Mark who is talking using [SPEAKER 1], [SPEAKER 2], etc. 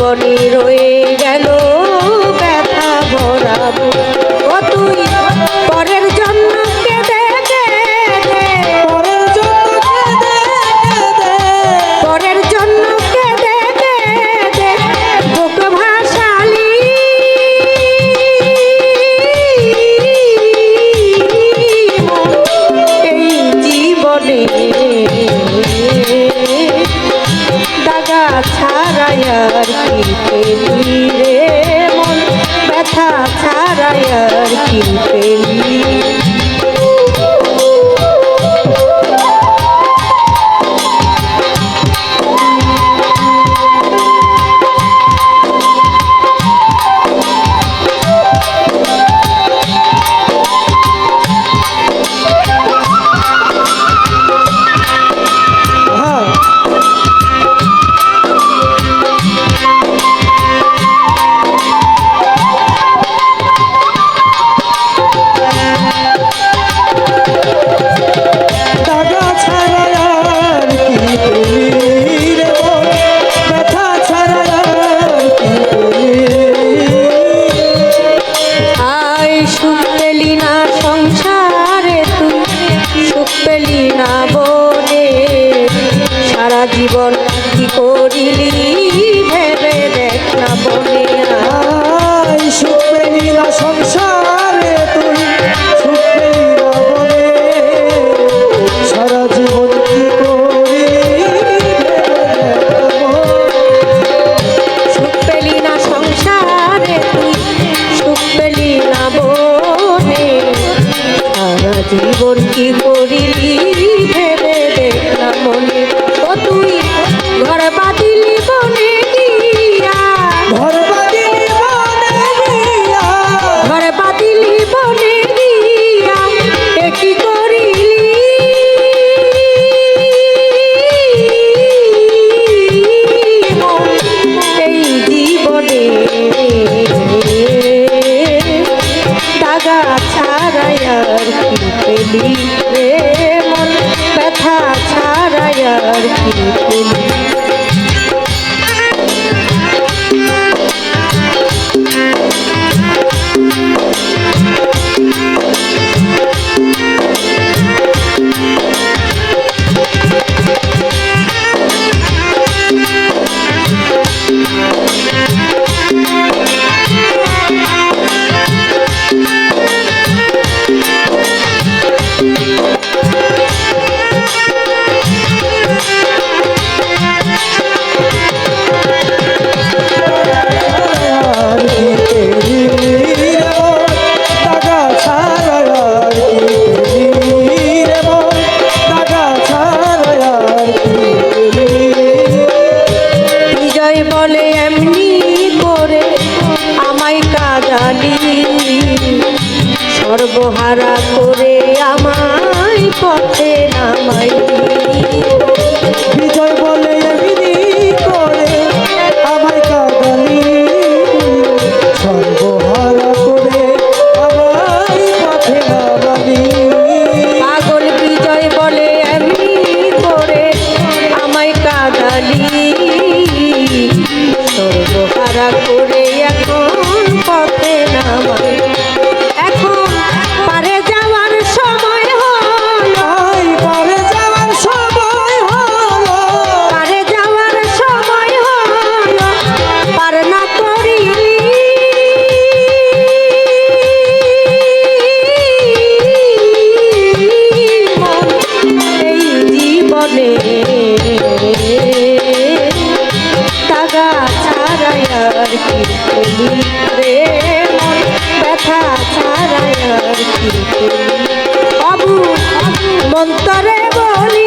[SPEAKER 1] জীবনে রয়ে গেল ব্যথা ভরা বুক। ও তুই পরের জন্য কেঁদে কেঁদে, পরের জন্য কেঁদে কেঁদে বুক ভাসালি। এই জীবনে দাগা ছাড়াই আর কি পেলি রে মন, ব্যথা ছাড়াই আর কি পেলি। জীবন কি করিলি ভেবে দেখ না বনে,
[SPEAKER 2] সুখ পেলি না সংসারে তুই, সুখ পেলি না বনে, সারা জীবন কি
[SPEAKER 1] সুখ পেলি না সংসারে তুই, সুখ পেলি না বনে, সারা জীবন কি করিলি ভেবে দেখ না মনে। ও তুই ঘর বাঁধিলি বনে গিয়া,
[SPEAKER 2] ঘর বাঁধিলি বনে গিয়া,
[SPEAKER 1] ঘর বাঁধিলি বনে গিয়া এ কি করিলি। এই জীবনে দাগা ছাড়াই আর কি পেলি রে মন, ব্যথা ছাড়াই আর কি পেলি। সর্বহারা করে আমায় পথে নামাইলি,
[SPEAKER 2] বিজয় বলে এমনি করে আমায় কাঁদালি, সর্বহারা করে আমায় পথে নামালি।
[SPEAKER 1] পাগল বিজয় বলে এমনি করে আমায় কাঁদালি, সর্বহারা করে এখন পথে নামাইলি। দাগা ছাড়াই আর কি পেলি রে মন, ব্যথা ছাড়াই আর কি পেলি। অবু মন্তরে বলি